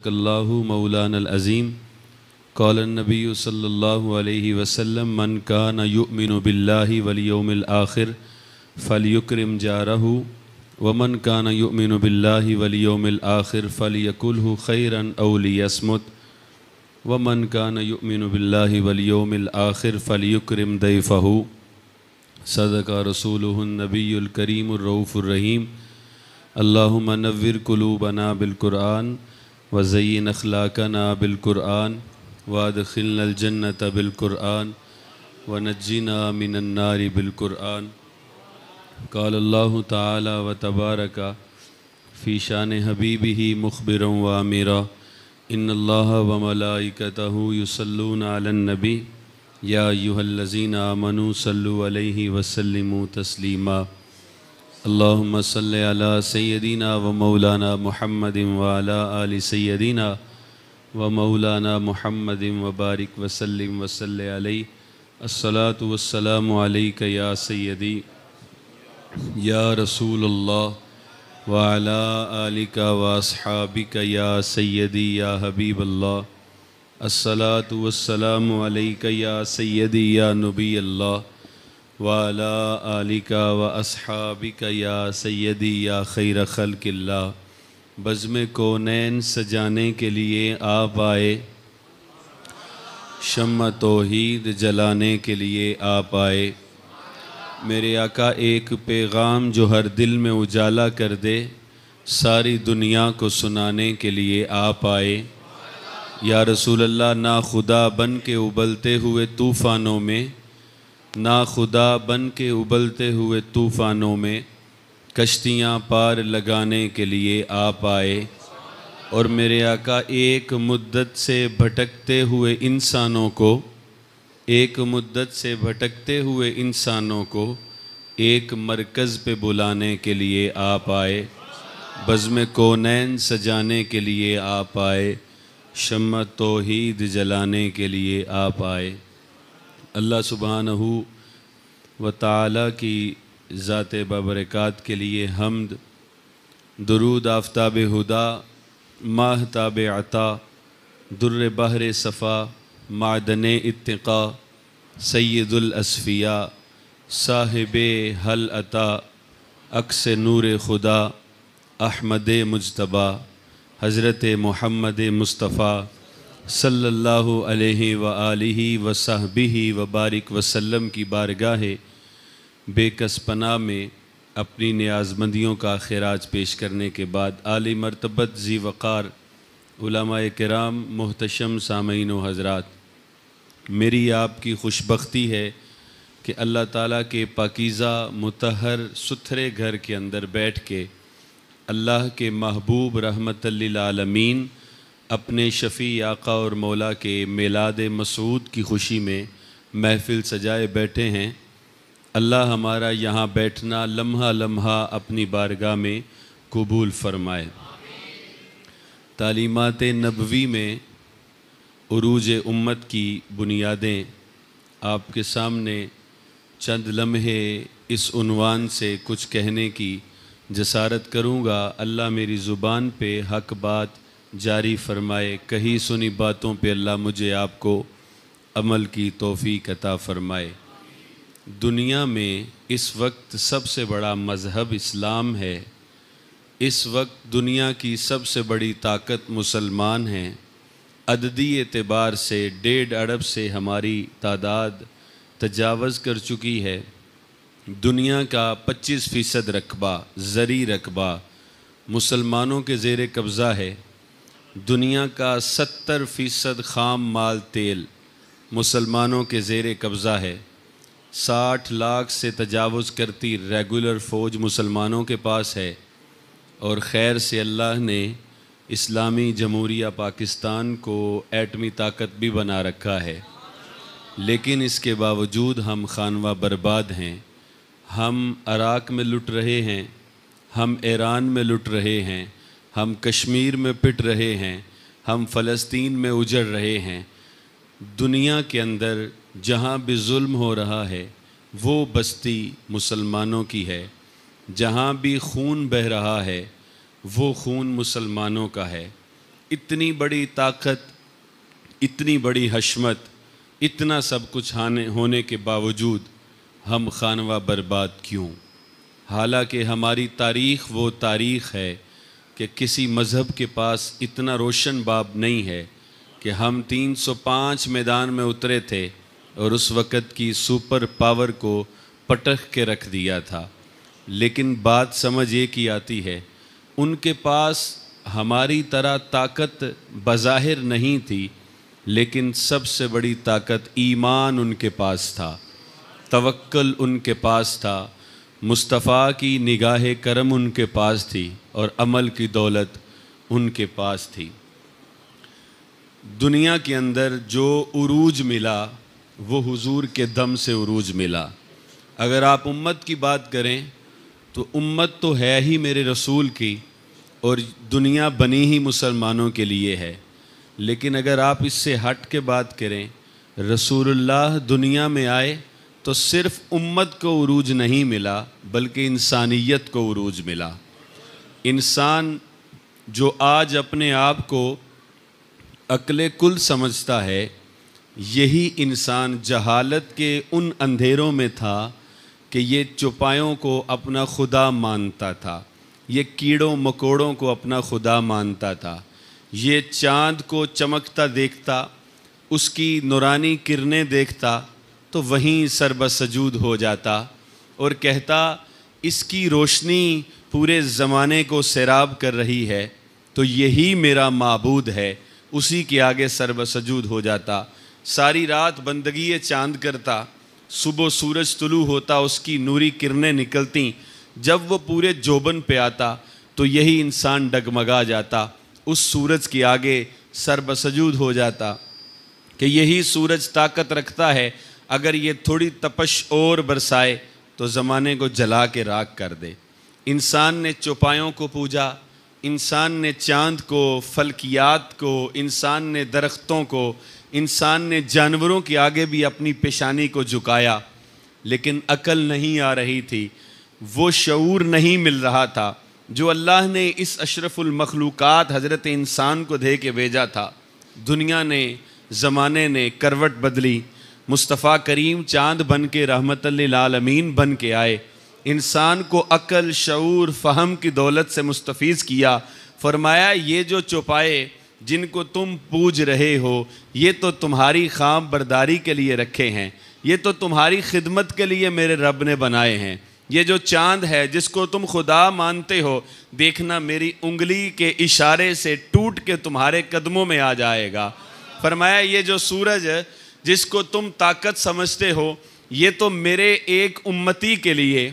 اللہ مولانا العظیم قال النبی صلی اللہ علیہ وسلم من کان یؤمن باللہ والیوم الآخر فلیکرم جارہ ومن کان یؤمن باللہ والیوم الآخر فلیقلہ خیرا او لیصمت ومن کان یؤمن باللہ والیوم الآخر فلیکرم ضیفہ صدق رسولہ النبی الکریم الرؤوف الرحیم اللہم نور قلوبنا بالقرآن وزین اخلاقنا بالقرآن وادخلنا الجنة بالقرآن ونجنا من النار بالقرآن قال اللہ تعالی وتبارک فی شان حبیبہ مخبرا وآمرا ان اللہ وملائکتہ یصلون علی النبی یا ایہا الذین آمنوا صلوا علیہ وسلموا تسلیما اللہم صلی علی سیدنا و مولانا محمد وعلی آل سیدنا و مولانا محمد وبارک وسلم وصلی علیہ الصلاۃ والسلام علیک یا سیدی یا رسول اللہ وعلی آلک واصحابک یا سیدی یا حبیب اللہ الصلاۃ والسلام علیک یا سیدی یا نبی اللہ وعلی آلک و اصحابک یا سیدی یا خیر خلق اللہ بزم کونین سجانے کے لیے آپ آئے شمع توحید جلانے کے لیے آپ آئے میرے آقا ایک پیغام جو ہر دل میں اجالا کر دے ساری دنیا کو سنانے کے لیے آپ آئے یا رسول اللہ نا خدا بن کے ابلتے ہوئے طوفانوں میں نا خدا بن کے ابلتے ہوئے طوفانوں میں کشتیاں پار لگانے کے لیے آپ آئے اور میرے آقا ایک مدت سے بھٹکتے ہوئے انسانوں کو ایک مرکز پہ بلانے کے لیے آپ آئے بزم کونین سجانے کے لیے آپ آئے شمع توحید جلانے کے لیے آپ آئے اللہ سبحانہ و تعالی کی ذات بابرکات کے لیے حمد درود آفتاب ہدا ماہتاب عطا در بحر صفا معدن اتقا سید الاصفیاء صاحب حل عطا عکس نور خدا احمد مجتبی حضرت محمد مصطفیٰ صلی اللہ علیہ وآلہ وصحبہ وبارک وسلم کی بارگاہ بے کس پناہ میں اپنی نیازمندیوں کا خراج پیش کرنے کے بعد عالی مرتبت ذی وقار علماء کرام محتشم سامعین و حضرات میری آپ کی خوشبختی ہے کہ اللہ تعالیٰ کے پاکیزہ مطہر ستھرے گھر کے اندر بیٹھ کے اللہ کے محبوب رحمت للعالمین اپنے شفیع آقا اور مولا کے میلاد مسعود کی خوشی میں محفل سجائے بیٹھے ہیں اللہ ہمارا یہاں بیٹھنا لمحہ لمحہ اپنی بارگاہ میں قبول فرمائے تعلیمات نبوی میں عروج امت کی بنیادیں آپ کے سامنے چند لمحے اس عنوان سے کچھ کہنے کی جسارت کروں گا اللہ میری زبان پہ حق بات جاری فرمائے کہی سنی باتوں پہ اللہ مجھے آپ کو عمل کی توفیق عطا فرمائے دنیا میں اس وقت سب سے بڑا مذہب اسلام ہے اس وقت دنیا کی سب سے بڑی طاقت مسلمان ہیں عددی اعتبار سے 1.5 ارب سے ہماری تعداد تجاوز کر چکی ہے دنیا کا 25% رقبہ زرعی رقبہ مسلمانوں کے زیر قبضہ ہے دنیا کا 70% خام مال تیل مسلمانوں کے زیر قبضہ ہے 60 لاکھ سے تجاوز کرتی ریگولر فوج مسلمانوں کے پاس ہے اور خیر سے اللہ نے اسلامی جمہوریہ پاکستان کو ایٹمی طاقت بھی بنا رکھا ہے لیکن اس کے باوجود ہم خانوہ برباد ہیں ہم عراق میں لٹ رہے ہیں ہم ایران میں لٹ رہے ہیں ہم کشمیر میں پٹ رہے ہیں ہم فلسطین میں اجڑ رہے ہیں دنیا کے اندر جہاں بھی ظلم ہو رہا ہے وہ بستی مسلمانوں کی ہے جہاں بھی خون بہہ رہا ہے وہ خون مسلمانوں کا ہے اتنی بڑی طاقت، اتنی بڑی حشمت، اتنا سب کچھ ہونے کے باوجود ہم خانوہ برباد کیوں؟ حالانکہ ہماری تاریخ وہ تاریخ ہے کہ کسی مذہب کے پاس اتنا روشن باب نہیں ہے کہ ہم 305 میدان میں اترے تھے اور اس وقت کی سپر پاور کو پٹخ کے رکھ دیا تھا، لیکن بات سمجھ ایک ہی آتی ہے، ان کے پاس ہماری طرح طاقت بظاہر نہیں تھی، لیکن سب سے بڑی طاقت ایمان ان کے پاس تھا، توکل ان کے پاس تھا، مصطفیٰ کی نگاہ کرم ان کے پاس تھی، اور عمل کی دولت ان کے پاس تھی۔ دنیا کے اندر جو عروج ملا وہ حضور کے دم سے عروج ملا۔ اگر آپ امت کی بات کریں تو امت تو ہے ہی میرے رسول کی، اور دنیا بنی ہی مسلمانوں کے لیے ہے، لیکن اگر آپ اس سے ہٹ کے بات کریں، رسول اللہ دنیا میں آئے تو صرف امت کو عروج نہیں ملا بلکہ انسانیت کو عروج ملا۔ انسان جو آج اپنے آپ کو عقل کل سمجھتا ہے، یہی انسان جہالت کے ان اندھیروں میں تھا کہ یہ چوپایوں کو اپنا خدا مانتا تھا، یہ کیڑوں مکوڑوں کو اپنا خدا مانتا تھا، یہ چاند کو چمکتا دیکھتا، اس کی نورانی کرنیں دیکھتا تو وہیں سر بسجود ہو جاتا اور کہتا اس کی روشنی پورے زمانے کو سیراب کر رہی ہے تو یہی میرا معبود ہے، اسی کے آگے سر بسجود ہو جاتا، ساری رات بندگی چاند کرتا، صبح سورج طلوع ہوتا، اس کی نوری کرنیں نکلتیں، جب وہ پورے جوبن پہ آتا تو یہی انسان ڈگمگا جاتا، اس سورج کے آگے سر بسجود ہو جاتا کہ یہی سورج طاقت رکھتا ہے، اگر یہ تھوڑی تپش اور برسائے تو زمانے کو جلا کے راکھ کر دے۔ انسان نے چوپایوں کو پوجا، انسان نے چاند کو، فلکیات کو، انسان نے درختوں کو، انسان نے جانوروں کے آگے بھی اپنی پیشانی کو جھکایا، لیکن عقل نہیں آ رہی تھی، وہ شعور نہیں مل رہا تھا جو اللہ نے اس اشرف المخلوقات حضرت انسان کو دے کے بھیجا تھا۔ دنیا نے، زمانے نے کروٹ بدلی، مصطفیٰ کریم چاند بن کے رحمت للعالمین بن کے آئے، انسان کو عقل، شعور، فہم کی دولت سے مستفیض کیا، فرمایا یہ جو چوپائے جن کو تم پوج رہے ہو یہ تو تمہاری خام برداری کے لیے رکھے ہیں، یہ تو تمہاری خدمت کے لیے میرے رب نے بنائے ہیں، یہ جو چاند ہے جس کو تم خدا مانتے ہو، دیکھنا میری انگلی کے اشارے سے ٹوٹ کے تمہارے قدموں میں آ جائے گا۔ فرمایا یہ جو سورج جس کو تم طاقت سمجھتے ہو یہ تو میرے ایک امتی کے لیے،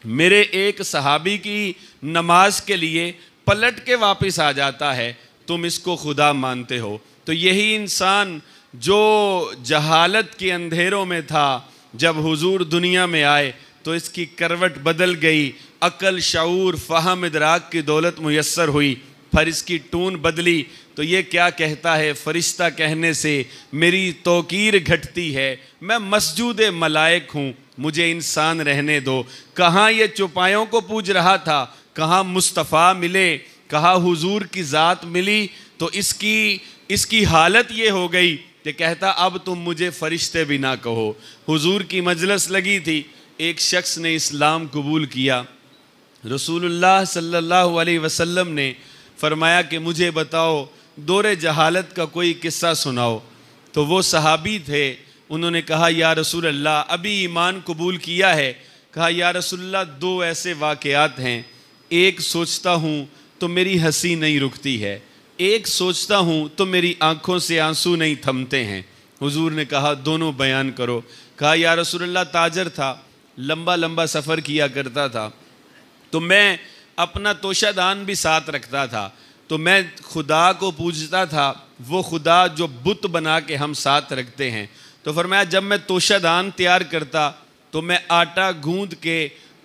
میرے ایک صحابی کی نماز کے لیے پلٹ کے واپس آ جاتا ہے، تم اس کو خدا مانتے ہو۔ تو یہی انسان جو جہالت کے اندھیروں میں تھا، جب حضور دنیا میں آئے تو اس کی کروٹ بدل گئی، عقل، شعور، فہم، ادراک کی دولت میسر ہوئی، پھر اس کی ٹون بدلی تو یہ کیا کہتا ہے، فرشتہ کہنے سے میری توقیر گھٹتی ہے، میں مسجود ملائک ہوں، مجھے انسان رہنے دو۔ کہاں یہ چوپایوں کو پوج رہا تھا، کہاں مصطفیٰ ملے، کہاں حضور کی ذات ملی، تو اس کی حالت یہ ہو گئی کہ کہتا اب تم مجھے فرشتے بھی نہ کہو۔ حضور کی مجلس لگی تھی، ایک شخص نے اسلام قبول کیا، رسول اللہ صلی اللہ علیہ وسلم نے فرمایا کہ مجھے بتاؤ دور جہالت کا کوئی قصہ سناؤ، تو وہ صحابی تھے، انہوں نے کہا یا رسول اللہ ابھی ایمان قبول کیا ہے، کہا یا رسول اللہ دو ایسے واقعات ہیں، ایک سوچتا ہوں تو میری ہنسی نہیں رکتی ہے، ایک سوچتا ہوں تو میری آنکھوں سے آنسو نہیں تھمتے ہیں۔ حضور نے کہا دونوں بیان کرو، کہا یا رسول اللہ تاجر تھا، لمبا لمبا سفر کیا کرتا تھا، تو میں اپنا توشہ دان بھی ساتھ رکھتا تھا، تو میں خدا کو پوجتا تھا، وہ خدا جو بت بنا کے ہم ساتھ رکھتے ہیں۔ تو فرمایا جب میں توشہ دان تیار کرتا تو میں آٹا گوندھ کے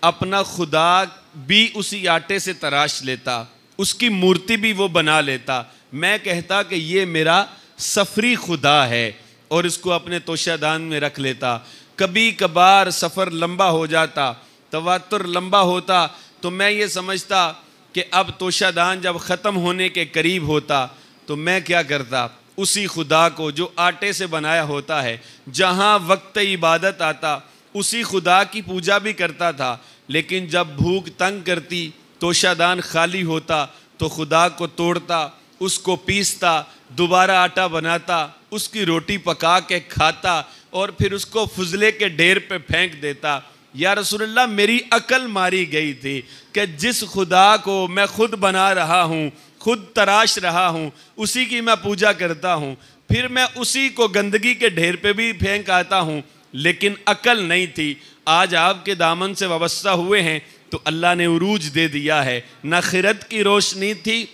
اپنا خدا بھی اسی آٹے سے تراش لیتا، اس کی مورتی بھی وہ بنا لیتا، میں کہتا کہ یہ میرا سفری خدا ہے اور اس کو اپنے توشہ دان میں رکھ لیتا۔ کبھی کبھار سفر لمبا ہو جاتا، تواتر لمبا ہوتا تو میں یہ سمجھتا کہ اب توشہ دان جب ختم ہونے کے قریب ہوتا تو میں کیا کرتا، اسی خدا کو جو آٹے سے بنایا ہوتا ہے، جہاں وقت عبادت آتا اسی خدا کی پوجا بھی کرتا تھا، لیکن جب بھوک تنگ کرتی، توشہ دان خالی ہوتا تو خدا کو توڑتا، اس کو پیستا، دوبارہ آٹا بناتا، اس کی روٹی پکا کے کھاتا اور پھر اس کو فضلے کے ڈھیر پہ پھینک دیتا۔ یا رسول اللہ، میری عقل ماری گئی تھی کہ جس خدا کو میں خود بنا رہا ہوں، خود تراش رہا ہوں، اسی کی میں پوجا کرتا ہوں، پھر میں اسی کو گندگی کے ڈھیر پہ بھی پھینک آتا ہوں، لیکن عقل نہیں تھی۔ آج آپ کے دامن سے وابستہ ہوئے ہیں تو اللہ نے عروج دے دیا ہے، نہ خرد کی روشنی تھی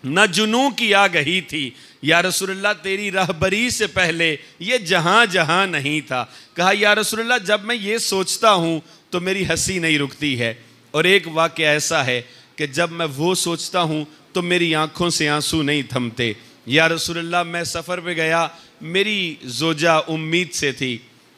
نہ جنوں کی آگہی تھی۔ یا رسول اللہ، تیری رہبری سے پہلے یہ جہاں جہاں نہیں تھا۔ کہا یا رسول اللہ، جب میں یہ سوچتا ہوں تو میری ہنسی نہیں رکتی ہے، اور ایک واقعہ ایسا ہے کہ جب میں وہ سوچتا ہوں تو میری آنکھوں سے آنسو نہیں تھمتے۔ یا رسول اللہ، میں سفر پہ گیا، میری زوجہ امید سے تھی،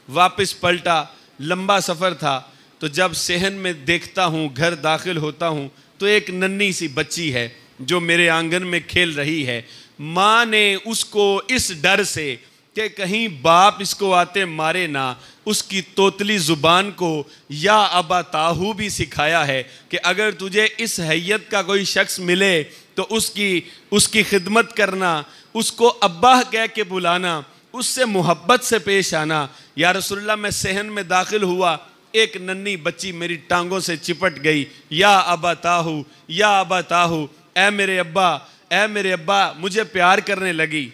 واپس پلٹا، لمبا سفر تھا، تو جب صحن میں دیکھتا ہوں، گھر داخل ہوتا ہوں تو ایک ننھی سی بچی ہے جو میرے آنگن میں کھیل رہی ہے۔ ماں نے اس کو اس ڈر سے کہ کہیں باپ اس کو آتے مارے نہ، اس کی توتلی زبان کو یا ابا تاہو بھی سکھایا ہے کہ اگر تجھے اس حیت کا کوئی شخص ملے تو اس کی خدمت کرنا، اس کو ابا کہہ کے بلانا، اس سے محبت سے پیش آنا۔ یا رسول اللہ، میں صحن میں داخل ہوا، ایک ننھی بچی میری ٹانگوں سے چپٹ گئی، یا ابا تاہو، یا ابا تاہو، اے میرے ابا، اے میرے ابا، مجھے پیار کرنے لگی۔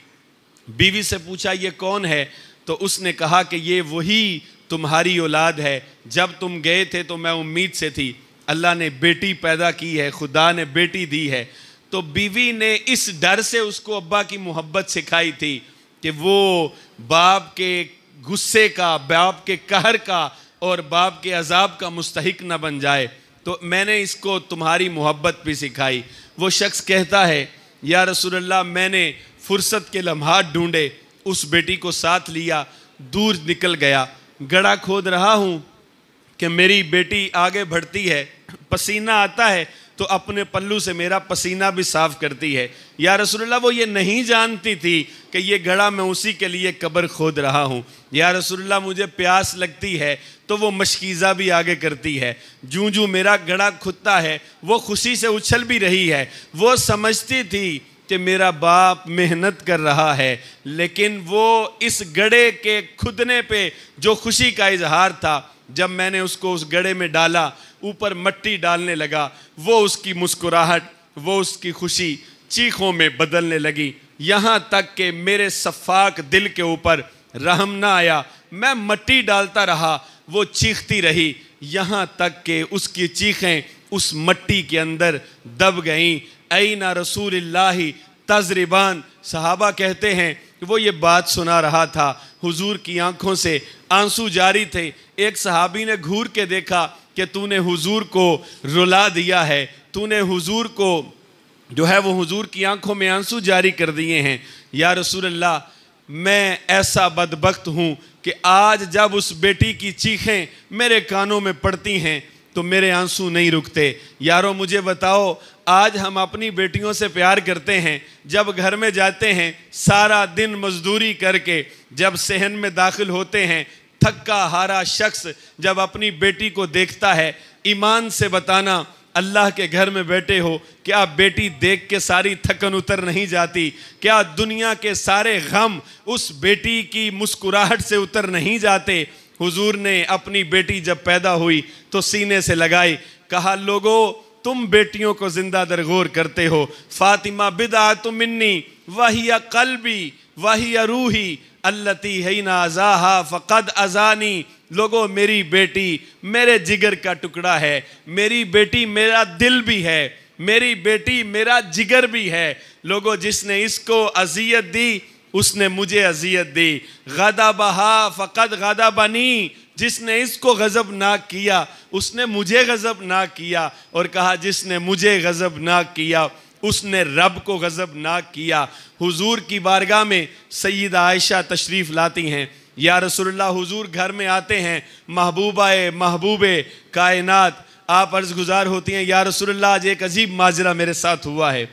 بیوی سے پوچھا یہ کون ہے؟ تو اس نے کہا کہ یہ وہی تمہاری اولاد ہے، جب تم گئے تھے تو میں امید سے تھی، اللہ نے بیٹی پیدا کی ہے، خدا نے بیٹی دی ہے۔ تو بیوی نے اس ڈر سے اس کو ابا کی محبت سکھائی تھی کہ وہ باپ کے غصے کا، باپ کے قہر کا اور باپ کے عذاب کا مستحق نہ بن جائے، تو میں نے اس کو تمہاری محبت بھی سکھائی۔ وہ شخص کہتا ہے یا رسول اللہ، میں نے فرصت کے لمحات ڈھونڈے، اس بیٹی کو ساتھ لیا، دور نکل گیا، گڑھا کھود رہا ہوں کہ میری بیٹی آگے بڑھتی ہے، پسینہ آتا ہے تو اپنے پلو سے میرا پسینہ بھی صاف کرتی ہے۔ یا رسول اللہ، وہ یہ نہیں جانتی تھی کہ یہ گڑھا میں اسی کے لیے قبر کھود رہا ہوں۔ یا رسول اللہ، مجھے پیاس لگتی ہے تو وہ مشکیزہ بھی آگے کرتی ہے، جوں جوں میرا گڑھا کھدتا ہے وہ خوشی سے اچھل بھی رہی ہے۔ وہ سمجھتی تھی کہ میرا باپ محنت کر رہا ہے، لیکن وہ اس گڑھے کے کھدنے پہ جو خوشی کا اظہار تھا، جب میں نے اس کو اس گڑھے میں ڈالا، اوپر مٹی ڈالنے لگا، وہ اس کی مسکراہٹ، وہ اس کی خوشی چیخوں میں بدلنے لگی، یہاں تک کہ میرے صفاک دل کے اوپر رحم نہ آیا۔ میں مٹی ڈالتا رہا، وہ چیختی رہی، یہاں تک کہ اس کی چیخیں اس مٹی کے اندر دب گئیں۔ این رسول اللہ تضربان، صحابہ کہتے ہیں کہ وہ یہ بات سنا رہا تھا، حضور کی آنکھوں سے آنسو جاری تھے۔ ایک صحابی نے گھور کے دیکھا کہ تو نے حضور کو رلا دیا ہے، تو نے حضور کو جو ہے وہ حضور کی آنکھوں میں آنسو جاری کر دیے ہیں۔ یا رسول اللہ، میں ایسا بدبخت ہوں کہ آج جب اس بیٹی کی چیخیں میرے کانوں میں پڑتی ہیں تو میرے آنسو نہیں رکتے۔ یارو مجھے بتاؤ، آج ہم اپنی بیٹیوں سے پیار کرتے ہیں، جب گھر میں جاتے ہیں سارا دن مزدوری کر کے جب صحن میں داخل ہوتے ہیں، تھکا ہارا شخص جب اپنی بیٹی کو دیکھتا ہے، ایمان سے بتانا اللہ کے گھر میں بیٹھے ہو، کیا بیٹی دیکھ کے ساری تھکن اتر نہیں جاتی؟ کیا دنیا کے سارے غم اس بیٹی کی مسکراہٹ سے اتر نہیں جاتے؟ حضور نے اپنی بیٹی جب پیدا ہوئی تو سینے سے لگائی، کہا لوگو تم بیٹیوں کو زندہ درگور کرتے ہو، فاطمہ بدعۃ منی وہی قلبی وہی روحی التی حین ازاہا فقد ازانی۔ لوگو میری بیٹی میرے جگر کا ٹکڑا ہے، میری بیٹی میرا دل بھی ہے، میری بیٹی میرا جگر بھی ہے۔ لوگو جس نے اس کو اذیت دی اس نے مجھے اذیت دی، غضبہا فقد غضبنی، جس نے اس کو غضبناک کیا اس نے مجھے غضبناک کیا، اور کہا جس نے مجھے غضبناک کیا اس نے رب کو غضبناک کیا۔ حضور کی بارگاہ میں سیدہ عائشہ تشریف لاتی ہیں، یا رسول اللہ حضور گھر میں آتے ہیں، محبوب کائنات آپ عرض گزار ہوتی ہیں، یا رسول اللہ آج ایک عجیب ماجرا میرے ساتھ ہوا ہے۔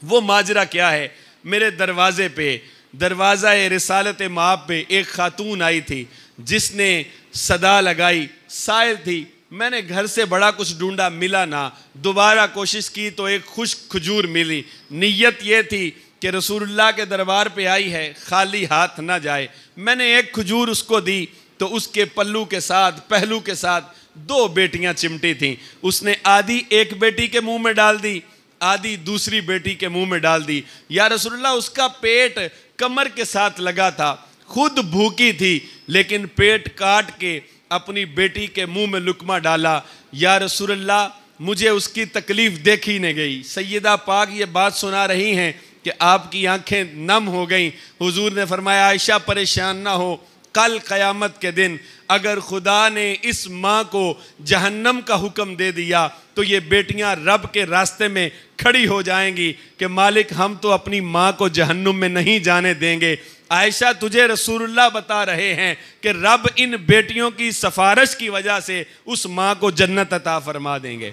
وہ ماجرا کیا ہے؟ میرے دروازے پہ، دروازہ رسالت مآب پہ ایک خاتون آئی تھی جس نے صدا لگائی، سائل تھی، میں نے گھر سے بڑا کچھ ڈھونڈا، ملا نہ، دوبارہ کوشش کی تو ایک خشک کھجور ملی، نیت یہ تھی کہ رسول اللہ کے دربار پہ آئی ہے، خالی ہاتھ نہ جائے، میں نے ایک کھجور اس کو دی تو اس کے پلو کے ساتھ، پہلو کے ساتھ 2 بیٹیاں چمٹی تھیں، اس نے آدھی ایک بیٹی کے منہ میں ڈال دی، آدھی دوسری بیٹی کے منہ میں ڈال دی۔ یا رسول اللہ، اس کا پیٹ کمر کے ساتھ لگا تھا، خود بھوکی تھی لیکن پیٹ کاٹ کے اپنی بیٹی کے منہ میں لقمہ ڈالا۔ یا رسول اللہ، مجھے اس کی تکلیف دیکھی نہیں گئی۔ سیدہ پاک یہ بات سنا رہی ہیں کہ آپ کی آنکھیں نم ہو گئیں۔ حضور نے فرمایا عائشہ پریشان نہ ہو، کل قیامت کے دن اگر خدا نے اس ماں کو جہنم کا حکم دے دیا تو یہ بیٹیاں رب کے راستے میں کھڑی ہو جائیں گی کہ مالک ہم تو اپنی ماں کو جہنم میں نہیں جانے دیں گے۔ عائشہ تجھے رسول اللہ بتا رہے ہیں کہ رب ان بیٹیوں کی سفارش کی وجہ سے اس ماں کو جنت عطا فرما دیں گے۔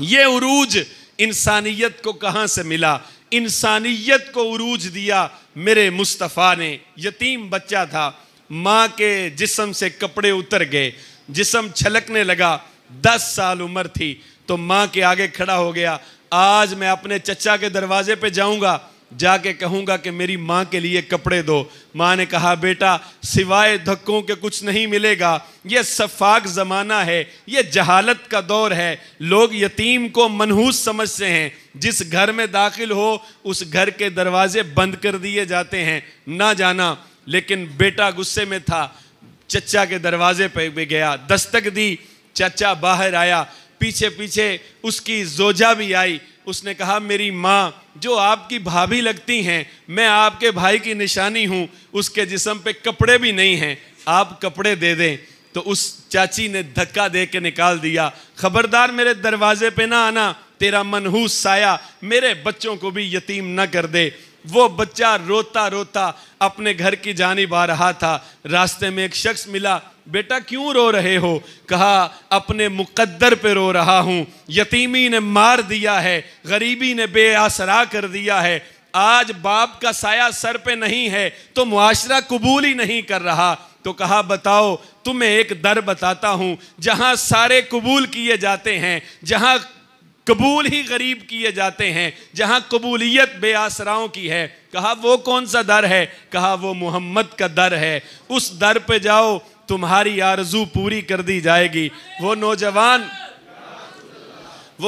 یہ عروج انسانیت کو کہاں سے ملا؟ انسانیت کو عروج دیا میرے مصطفیٰ نے۔ یتیم بچہ تھا، ماں کے جسم سے کپڑے اتر گئے، جسم چھلکنے لگا، 10 سال عمر تھی تو ماں کے آگے کھڑا ہو گیا۔ آج میں اپنے چچا کے دروازے پہ جاؤں گا، جا کے کہوں گا کہ میری ماں کے لیے کپڑے دو۔ ماں نے کہا بیٹا سوائے دھکوں کے کچھ نہیں ملے گا، یہ سفاک زمانہ ہے، یہ جہالت کا دور ہے، لوگ یتیم کو منحوس سمجھتے ہیں، جس گھر میں داخل ہو اس گھر کے دروازے بند کر دیے جاتے ہیں، نہ جانا۔ لیکن بیٹا غصے میں تھا، چچا کے دروازے پہ گیا، دستک دی، چچا باہر آیا، پیچھے پیچھے اس کی زوجہ بھی آئی۔ اس نے کہا میری ماں جو آپ کی بھابھی لگتی ہیں، میں آپ کے بھائی کی نشانی ہوں، اس کے جسم پہ کپڑے بھی نہیں ہیں، آپ کپڑے دے دیں۔ تو اس چاچی نے دھکا دے کے نکال دیا، خبردار میرے دروازے پہ نہ آنا، تیرا منحوس سایہ میرے بچوں کو بھی یتیم نہ کر دے۔ وہ بچہ روتا روتا اپنے گھر کی جانب آ رہا تھا، راستے میں ایک شخص ملا، بیٹا کیوں رو رہے ہو؟ کہا اپنے مقدر پہ رو رہا ہوں، یتیمی نے مار دیا ہے، غریبی نے بے آسرا کر دیا ہے، آج باپ کا سایہ سر پہ نہیں ہے تو معاشرہ قبول ہی نہیں کر رہا۔ تو کہا بتاؤ تمہیں ایک در بتاتا ہوں جہاں سارے قبول کیے جاتے ہیں، جہاں قبول ہی غریب کیے جاتے ہیں، جہاں قبولیت بے آسراؤں کی ہے۔ کہا وہ کون سا در ہے؟ کہا وہ محمد کا در ہے، اس در پہ جاؤ تمہاری آرزو پوری کر دی جائے گی۔ وہ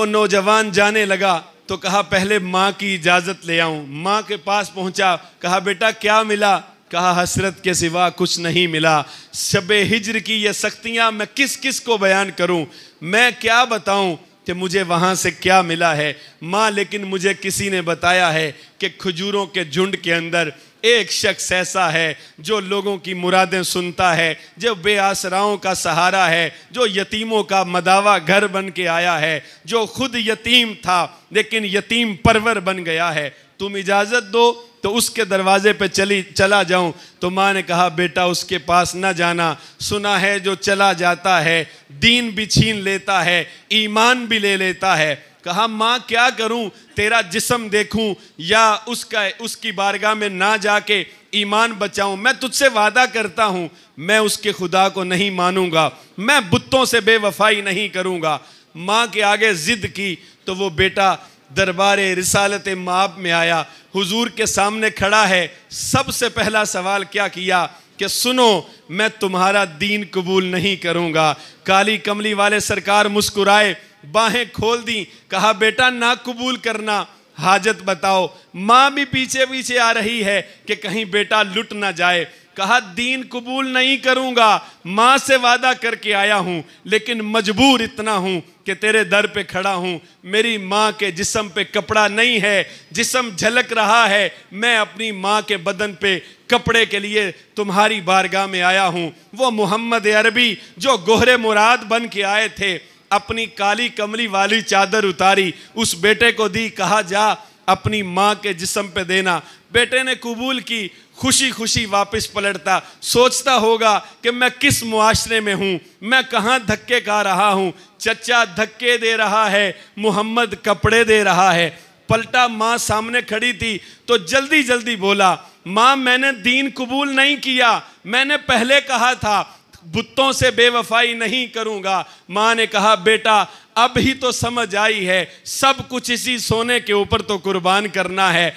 نوجوان جانے لگا تو کہا پہلے ماں کی اجازت لے آؤں۔ ماں کے پاس پہنچا، کہا بیٹا کیا ملا؟ کہا حسرت کے سوا کچھ نہیں ملا، شب ہجر کی یہ سختیاں میں کس کس کو بیان کروں، میں کیا بتاؤں کہ مجھے وہاں سے کیا ملا ہے ماں، لیکن مجھے کسی نے بتایا ہے کہ کھجوروں کے جھنڈ کے اندر ایک شخص ایسا ہے جو لوگوں کی مرادیں سنتا ہے، جو بے آسراؤں کا سہارا ہے، جو یتیموں کا مداوا گھر بن کے آیا ہے، جو خود یتیم تھا لیکن یتیم پرور بن گیا ہے، تم اجازت دو تو اس کے دروازے پہ چلا جاؤں۔ تو ماں نے کہا بیٹا اس کے پاس نہ جانا، سنا ہے جو چلا جاتا ہے دین بھی چھین لیتا ہے، ایمان بھی لے لیتا ہے۔ کہا ماں کیا کروں، تیرا جسم دیکھوں یا اس کی بارگاہ میں نہ جا کے ایمان بچاؤں؟ میں تجھ سے وعدہ کرتا ہوں میں اس کے خدا کو نہیں مانوں گا، میں بتوں سے بے وفائی نہیں کروں گا۔ ماں کے آگے ضد کی تو وہ بیٹا دربار رسالت مآب میں آیا، حضور کے سامنے کھڑا ہے، سب سے پہلا سوال کیا کیا کہ سنو میں تمہارا دین قبول نہیں کروں گا۔ کالی کملی والے سرکار مسکرائے، باہیں کھول دیں، کہا بیٹا نہ قبول کرنا، حاجت بتاؤ۔ ماں بھی پیچھے پیچھے آ رہی ہے کہ کہیں بیٹا لٹ نہ جائے۔ کہا دین قبول نہیں کروں گا، ماں سے وعدہ کر کے آیا ہوں لیکن مجبور اتنا ہوں کہ تیرے در پہ کھڑا ہوں، میری ماں کے جسم پہ کپڑا نہیں ہے، جسم جھلک رہا ہے، میں اپنی ماں کے بدن پہ کپڑے کے لیے تمہاری بارگاہ میں آیا ہوں۔ وہ محمد عربی جو گوہر مراد بن کے آئے تھے، اپنی کالی کملی والی چادر اتاری، اس بیٹے کو دی، کہا جا اپنی ماں کے جسم پہ دینا۔ بیٹے نے قبول کی، خوشی خوشی واپس پلٹتا، سوچتا ہوگا کہ میں کس معاشرے میں ہوں، میں کہاں دھکے کھا رہا ہوں، چچا دھکے دے رہا ہے، محمد کپڑے دے رہا ہے۔ پلٹا، ماں سامنے کھڑی تھی تو جلدی جلدی بولا، ماں میں نے دین قبول نہیں کیا، میں نے پہلے کہا تھا بتوں سے بے وفائی نہیں کروں گا۔ ماں نے کہا بیٹا اب ہی تو سمجھ آئی ہے، سب کچھ اسی سونے کے اوپر تو قربان کرنا ہے،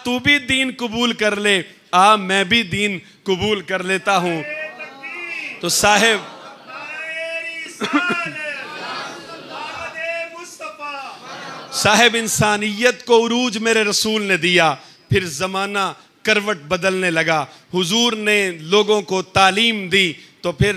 تو بھی دین قبول کر لے، میں بھی دین قبول کر لیتا ہوں۔ تو صاحب انسانیت کو عروج میرے رسول نے دیا، پھر زمانہ کروٹ بدلنے لگا، حضور نے لوگوں کو تعلیم دی تو پھر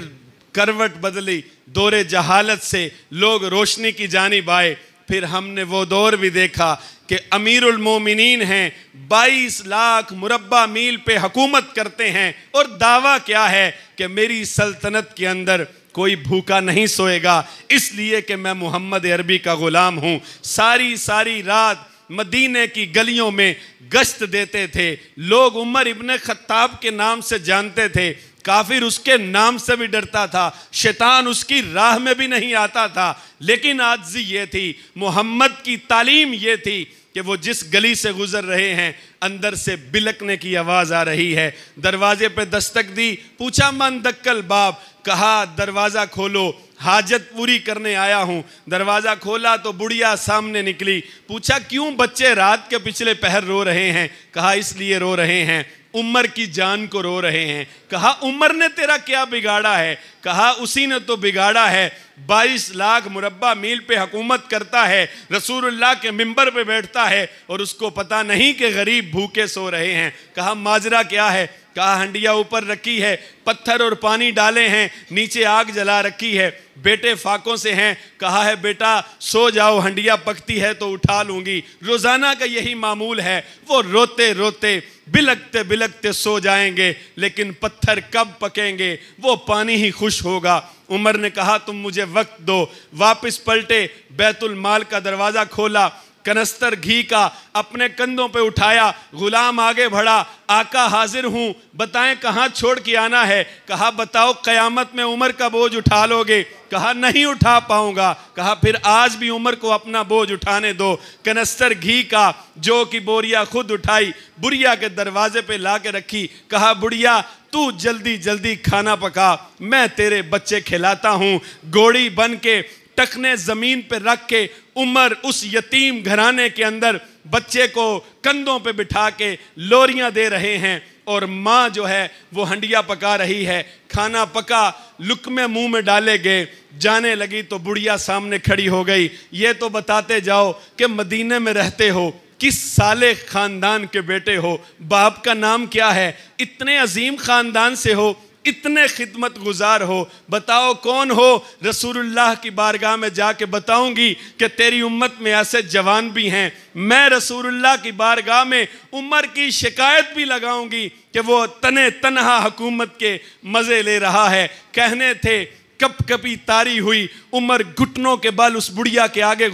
کروٹ بدلی، دور جہالت سے لوگ روشنی کی جانب آئے۔ پھر ہم نے وہ دور بھی دیکھا کہ امیر المومنین ہیں، 22 لاکھ مربع میل پہ حکومت کرتے ہیں، اور دعویٰ کیا ہے کہ میری سلطنت کے اندر کوئی بھوکا نہیں سوئے گا، اس لیے کہ میں محمد عربی کا غلام ہوں۔ ساری رات مدینے کی گلیوں میں گشت دیتے تھے، لوگ عمر ابن خطاب کے نام سے جانتے تھے، کافر اس کے نام سے بھی ڈرتا تھا، شیطان اس کی راہ میں بھی نہیں آتا تھا، لیکن عاجزی یہ تھی، محمد کی تعلیم یہ تھی کہ وہ جس گلی سے گزر رہے ہیں اندر سے بلکنے کی آواز آ رہی ہے۔ دروازے پہ دستک دی، پوچھا من دکل باب، کہا دروازہ کھولو، حاجت پوری کرنے آیا ہوں۔ دروازہ کھولا تو بڑھیا سامنے نکلی، پوچھا کیوں بچے رات کے پچھلے پہر رو رہے ہیں؟ کہا اس لیے رو رہے ہیں عمر کی جان کو رو رہے ہیں۔ کہا عمر نے تیرا کیا بگاڑا ہے؟ کہا اسی نے تو بگاڑا ہے، 22 لاکھ مربع میل پہ حکومت کرتا ہے، رسول اللہ کے منبر پہ بیٹھتا ہے اور اس کو پتہ نہیں کہ غریب بھوکے سو رہے ہیں۔ کہا ماجرا کیا ہے؟ کہا ہنڈیا اوپر رکھی ہے، پتھر اور پانی ڈالے ہیں، نیچے آگ جلا رکھی ہے، بیٹے فاقوں سے ہیں۔ کہا ہے بیٹا سو جاؤ، ہنڈیا پکتی ہے تو اٹھا لوں گی۔ روزانہ کا یہی معمول ہے، وہ روتے روتے بلکتے بلکتے سو جائیں گے، لیکن پتھر کب پکیں گے؟ وہ پانی ہی خوش ہوگا۔ عمر نے کہا تم مجھے وقت دو، واپس پلٹے، بیت المال کا دروازہ کھولا، کنستر گھی کا اپنے کندھوں پہ اٹھایا، غلام آگے بڑھا، آقا حاضر ہوں، بتائیں کہاں چھوڑ کے آنا ہے؟ کہا بتاؤ قیامت میں عمر کا بوجھ اٹھا لو گے؟ کہا نہیں اٹھا پاؤں گا۔ کہا پھر آج بھی عمر کو اپنا بوجھ اٹھانے دو۔ کنستر گھی کا جو کی بوریا خود اٹھائی، بڑھیا کے دروازے پہ لا کے رکھی، کہا بڑھیا تو جلدی جلدی کھانا پکا، میں تیرے بچے کھلاتا ہوں۔ گوڑی بن کے ٹکنے زمین پہ رکھ کے عمر اس یتیم گھرانے کے اندر بچے کو کندھوں پہ بٹھا کے لوریاں دے رہے ہیں، اور ماں جو ہے وہ ہنڈیا پکا رہی ہے۔ کھانا پکا، لقمے منہ میں ڈالے گئے، جانے لگی تو بڑھیا سامنے کھڑی ہو گئی، یہ تو بتاتے جاؤ کہ مدینے میں رہتے ہو، کس صالح خاندان کے بیٹے ہو، باپ کا نام کیا ہے، اتنے عظیم خاندان سے ہو، اتنے خدمت گزار ہو، بتاؤ کون ہو؟ رسول اللہ کی بارگاہ میں جا کے بتاؤں گی کہ تیری امت میں ایسے جوان بھی ہیں۔ میں رسول اللہ کی بارگاہ میں عمر کی شکایت بھی لگاؤں گی کہ وہ تنہا حکومت کے مزے لے رہا ہے۔ کہنے تھے کپ کپی تاری ہوئی، عمر گھٹنوں کے بل اس بڑھیا کے آگے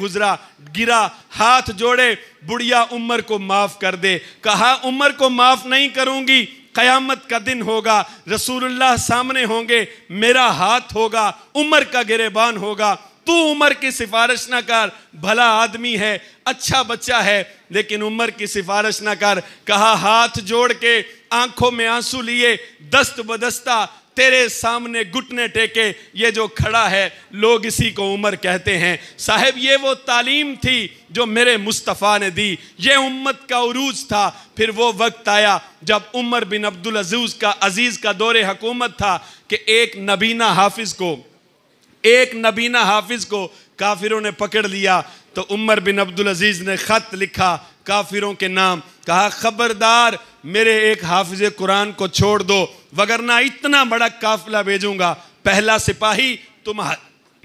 گرا، ہاتھ جوڑے، بڑھیا عمر کو معاف کر دے۔ کہا عمر کو معاف نہیں کروں گی، قیامت کا دن ہوگا، رسول اللہ سامنے ہوں گے، میرا ہاتھ ہوگا، عمر کا گریبان ہوگا، تو عمر کی سفارش نہ کر، بھلا آدمی ہے، اچھا بچہ ہے، لیکن عمر کی سفارش نہ کر۔ کہا ہاتھ جوڑ کے آنکھوں میں آنسو لیے، دست بدستہ تیرے سامنے گھٹنے ٹیکے، یہ جو کھڑا ہے لوگ اسی کو عمر کہتے ہیں۔ صاحب یہ وہ تعلیم تھی جو میرے مصطفیٰ نے دی، یہ امت کا عروج تھا۔ پھر وہ وقت آیا جب عمر بن عبدالعزیز کا دور حکومت تھا کہ ایک نبینہ حافظ کو کافروں نے پکڑ لیا، تو عمر بن عبدالعزیز نے خط لکھا کافروں کے نام، کہا خبردار میرے ایک حافظ قرآن کو چھوڑ دو وگرنہ اتنا بڑا قافلہ بھیجوں گا، پہلا سپاہی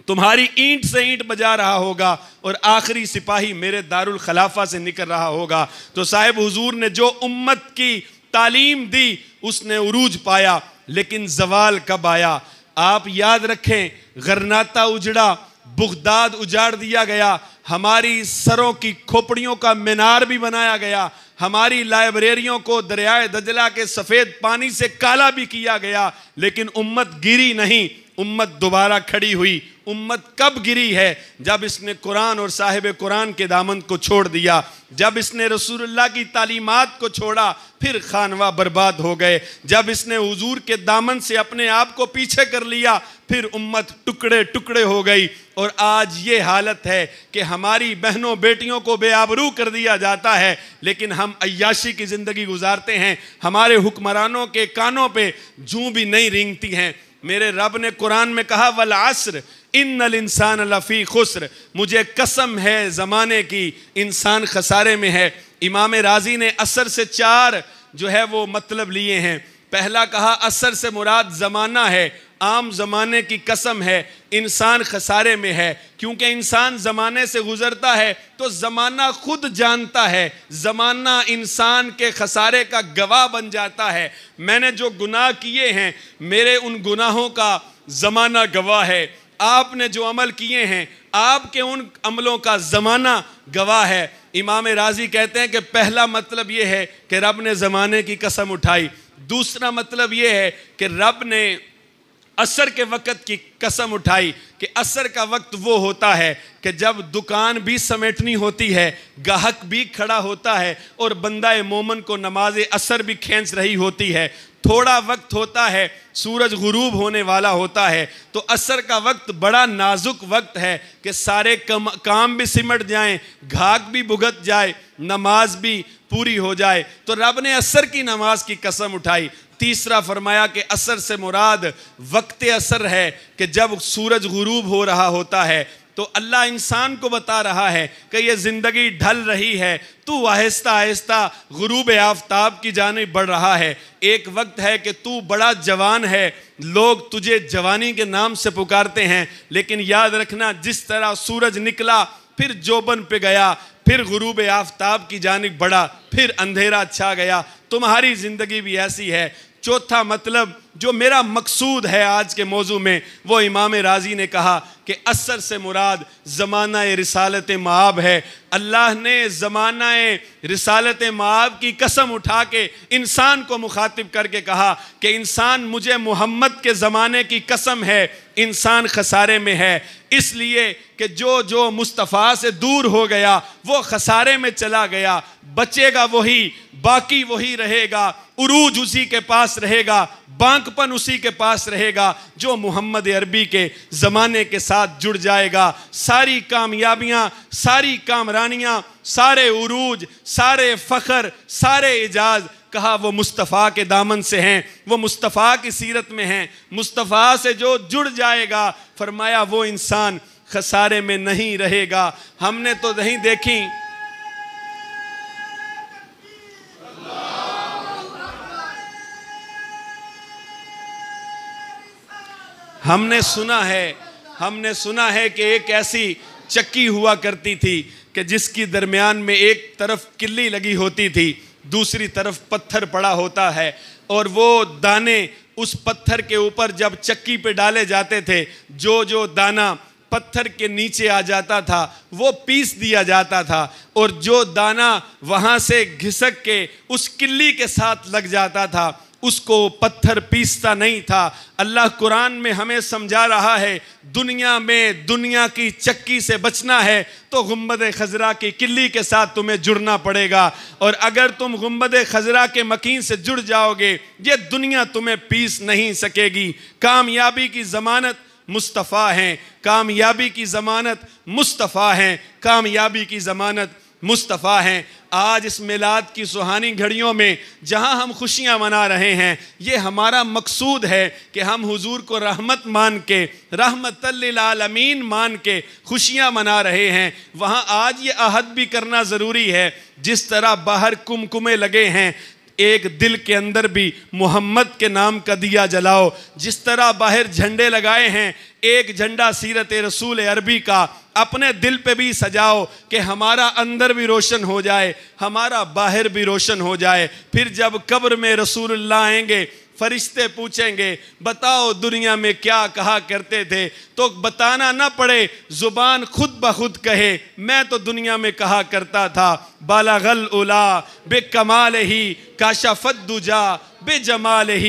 تمہاری اینٹ سے اینٹ بجا رہا ہوگا اور آخری سپاہی میرے دارالخلافہ سے نکل رہا ہوگا۔ تو صاحب حضور نے جو امت کی تعلیم دی اس نے عروج پایا، لیکن زوال کب آیا؟ آپ یاد رکھیں، غرناطہ اجڑا، بغداد اجاڑ دیا گیا، ہماری سروں کی کھوپڑیوں کا مینار بھی بنایا گیا، ہماری لائبریریوں کو دریائے دجلہ کے سفید پانی سے کالا بھی کیا گیا، لیکن امت گری نہیں، امت دوبارہ کھڑی ہوئی۔ امت کب گری ہے؟ جب اس نے قرآن اور صاحب قرآن کے دامن کو چھوڑ دیا، جب اس نے رسول اللہ کی تعلیمات کو چھوڑا، پھر خانواہ برباد ہو گئے۔ جب اس نے حضور کے دامن سے اپنے آپ کو پیچھے کر لیا، پھر امت ٹکڑے ٹکڑے ہو گئی۔ اور آج یہ حالت ہے کہ ہماری بہنوں بیٹیوں کو بے آبرو کر دیا جاتا ہے، لیکن ہم عیاشی کی زندگی گزارتے ہیں، ہمارے حکمرانوں کے کانوں پہ جوں بھی نہیں رینگتی ہیں۔ میرے رب نے قرآن میں کہا والعصر ان الانسان لفی خسر، مجھے قسم ہے زمانے کی، انسان خسارے میں ہے۔ امام رازی نے عصر سے 4 جو ہے وہ مطلب لیے ہیں۔ پہلا کہا عصر سے مراد زمانہ ہے، عام زمانے کی قسم ہے، انسان خسارے میں ہے، کیونکہ انسان زمانے سے گزرتا ہے تو زمانہ خود جانتا ہے، زمانہ انسان کے خسارے کا گواہ بن جاتا ہے۔ میں نے جو گناہ کیے ہیں، میرے ان گناہوں کا زمانہ گواہ ہے، آپ نے جو عمل کیے ہیں، آپ کے ان عملوں کا زمانہ گواہ ہے۔ امام رازی کہتے ہیں کہ پہلا مطلب یہ ہے کہ رب نے زمانے کی قسم اٹھائی۔ دوسرا مطلب یہ ہے کہ رب نے عصر کے وقت کی قسم اٹھائی، کہ عصر کا وقت وہ ہوتا ہے کہ جب دکان بھی سمیٹنی ہوتی ہے، گاہک بھی کھڑا ہوتا ہے، اور بندہ مومن کو نماز عصر بھی کھینچ رہی ہوتی ہے۔ تھوڑا وقت ہوتا ہے، سورج غروب ہونے والا ہوتا ہے، تو عصر کا وقت بڑا نازک وقت ہے کہ سارے کام بھی سمٹ جائیں، گھاگ بھی بھگت جائے، نماز بھی پوری ہو جائے۔ تو رب نے عصر کی نماز کی قسم اٹھائی۔ تیسرا فرمایا کہ عصر سے مراد وقت عصر ہے، کہ جب سورج غروب ہو رہا ہوتا ہے تو اللہ انسان کو بتا رہا ہے کہ یہ زندگی ڈھل رہی ہے، تو آہستہ آہستہ غروب آفتاب کی جانب بڑھ رہا ہے۔ ایک وقت ہے کہ تو بڑا جوان ہے، لوگ تجھے جوانی کے نام سے پکارتے ہیں، لیکن یاد رکھنا جس طرح سورج نکلا پھر جوبن پہ گیا، پھر غروب آفتاب کی جانب بڑھا، پھر اندھیرا چھا گیا، تمہاری زندگی بھی ایسی ہے۔ چوتھا مطلب جو میرا مقصود ہے آج کے موضوع میں، وہ امام رازی نے کہا کہ عصر سے مراد زمانہ رسالت مآب ہے۔ اللہ نے زمانہ رسالت مآب کی قسم اٹھا کے انسان کو مخاطب کر کے کہا کہ انسان مجھے محمد کے زمانے کی قسم ہے، انسان خسارے میں ہے، اس لیے کہ جو مصطفیٰ سے دور ہو گیا وہ خسارے میں چلا گیا۔ بچے گا وہی، باقی وہی رہے گا، عروج اسی کے پاس رہے گا، بانک پن اسی کے پاس رہے گا جو محمد عربی کے زمانے کے ساتھ جڑ جائے گا۔ ساری کامیابیاں، ساری کامرانیاں، سارے عروج، سارے فخر، سارے اعجاز، کہا وہ مصطفیٰ کے دامن سے ہیں، وہ مصطفیٰ کی سیرت میں ہیں۔ مصطفیٰ سے جو جڑ جائے گا، فرمایا وہ انسان خسارے میں نہیں رہے گا۔ ہم نے تو نہیں دیکھی، ہم نے سنا ہے کہ ایک ایسی چکی ہوا کرتی تھی کہ جس کی درمیان میں ایک طرف کلی لگی ہوتی تھی، دوسری طرف پتھر پڑا ہوتا ہے، اور وہ دانے اس پتھر کے اوپر جب چکی پہ ڈالے جاتے تھے، جو دانہ پتھر کے نیچے آ جاتا تھا وہ پیس دیا جاتا تھا، اور جو دانہ وہاں سے گھسک کے اس کلی کے ساتھ لگ جاتا تھا اس کو پتھر پیستا نہیں تھا۔ اللہ قرآن میں ہمیں سمجھا رہا ہے دنیا میں دنیا کی چکی سے بچنا ہے تو گنبد خضرا کی کلی کے ساتھ تمہیں جڑنا پڑے گا، اور اگر تم گنبد خضرا کے مکین سے جڑ جاؤ گے یہ دنیا تمہیں پیس نہیں سکے گی۔ کامیابی کی ضمانت مصطفیٰ ہیں، کامیابی کی ضمانت مصطفیٰ ہیں، کامیابی کی ضمانت مصطفیٰ ہیں۔ آج اس میلاد کی سہانی گھڑیوں میں جہاں ہم خوشیاں منا رہے ہیں، یہ ہمارا مقصود ہے کہ ہم حضور کو رحمت مان کے، رحمت للعالمین مان کے خوشیاں منا رہے ہیں۔ وہاں آج یہ عہد بھی کرنا ضروری ہے، جس طرح باہر کمکمے لگے ہیں، ایک دل کے اندر بھی محمد کے نام کا دیا جلاؤ۔ جس طرح باہر جھنڈے لگائے ہیں، ایک جھنڈا سیرت رسول عربی کا اپنے دل پہ بھی سجاؤ کہ ہمارا اندر بھی روشن ہو جائے، ہمارا باہر بھی روشن ہو جائے۔ پھر جب قبر میں رسول اللہ آئیں گے فرشتے پوچھیں گے بتاؤ دنیا میں کیا کہا کرتے تھے، تو بتانا نہ پڑے، زبان خود بخود کہے میں تو دنیا میں کہا کرتا تھا بالغ العلا بکمالہ کاشف الدجا بجمالہ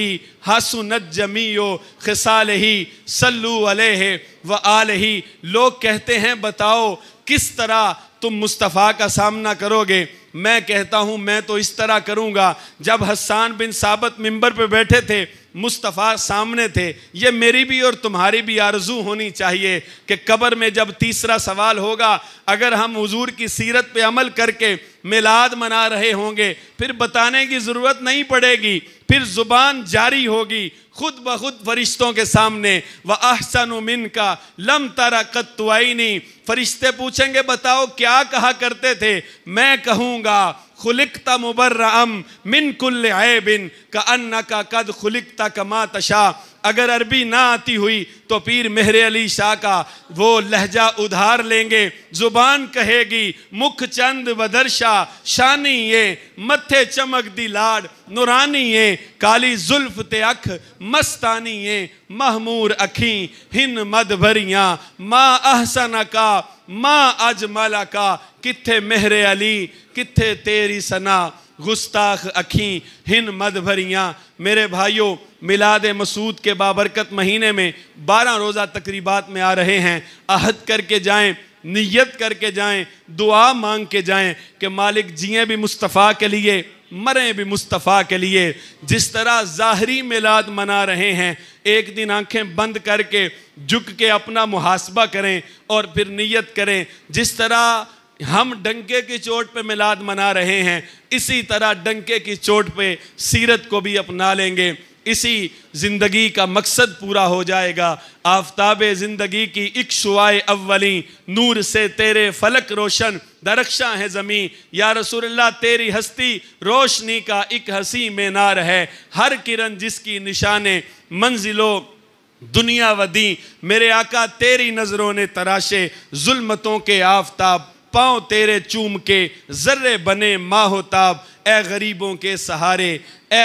حسنت جمیع خصالہ صلو علیہ وآلہ۔ لوگ کہتے ہیں بتاؤ کس طرح تم مصطفیٰ کا سامنا کرو گے؟ میں کہتا ہوں میں تو اس طرح کروں گا، جب حسان بن ثابت منبر پہ بیٹھے تھے مصطفیٰ سامنے تھے، یہ میری بھی اور تمہاری بھی آرزو ہونی چاہیے کہ قبر میں جب تیسرا سوال ہوگا، اگر ہم حضور کی سیرت پہ عمل کر کے میلاد منا رہے ہوں گے پھر بتانے کی ضرورت نہیں پڑے گی، پھر زبان جاری ہوگی خود بخود فرشتوں کے سامنے وَأَحْسَنُ مِنْكَ لَمْ تَرَ قَطُّ عَيْنِي۔ فرشتے پوچھیں گے بتاؤ کیا کہا کرتے تھے؟ میں کہوں گا خلقت مبرئا من کل عیب کأنک قد خلقت کما تشاء۔ اگر عربی نہ آتی ہوئی تو پیر مہر علی شاہ کا وہ لہجہ ادھار لیں گے، زبان کہے گی مکھ چند بدرشا شانی یہ متھے چمک دی لاڈ نورانی یہ کالی زلف تے اکھ مستانی یہ محمور اکھیں ہن مد بھریاں ما احسن کا ما اجمل کا۔ کتھے مہر علی کتھے تیری ثنا گستاخ اکھیں ہن مد بھریاں۔ میرے بھائیوں میلاد مسعود کے بابرکت مہینے میں 12 روزہ تقریبات میں آ رہے ہیں، عہد کر کے جائیں، نیت کر کے جائیں، دعا مانگ کے جائیں کہ مالک جییں بھی مصطفیٰ کے لیے مریں بھی مصطفیٰ کے لیے۔ جس طرح ظاہری میلاد منا رہے ہیں ایک دن آنکھیں بند کر کے جھک کے اپنا محاسبہ کریں اور پھر نیت کریں، جس طرح ہم ڈنکے کی چوٹ پہ میلاد منا رہے ہیں اسی طرح ڈنکے کی چوٹ پہ سیرت کو بھی اپنا لیں گے، اسی زندگی کا مقصد پورا ہو جائے گا۔ آفتاب زندگی کی ایک شعاع اولی نور سے تیرے فلک روشن درخشاں ہے زمین، یا رسول اللہ تیری ہستی روشنی کا ایک حسین مینار ہے، ہر کرن جس کی نشانے منزلوں دنیا ودی۔ میرے آقا تیری نظروں نے تراشے ظلمتوں کے آفتاب، پاؤں تیرے چوم کے ذرے بنے ماہ و تاب۔ اے غریبوں کے سہارے، اے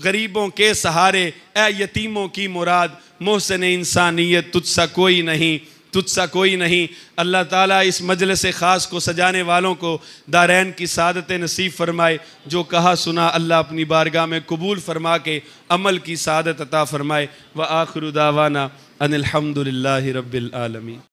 غریبوں کے سہارے، اے یتیموں کی مراد، محسن انسانیت تجھ سا کوئی نہیں، تجھ سا کوئی نہیں۔ اللہ تعالیٰ اس مجلس خاص کو سجانے والوں کو دارین کی سعادت نصیب فرمائے، جو کہا سنا اللہ اپنی بارگاہ میں قبول فرما کے عمل کی سعادت عطا فرمائے۔ وآخر دعوانا ان الحمد للہ رب العالمین۔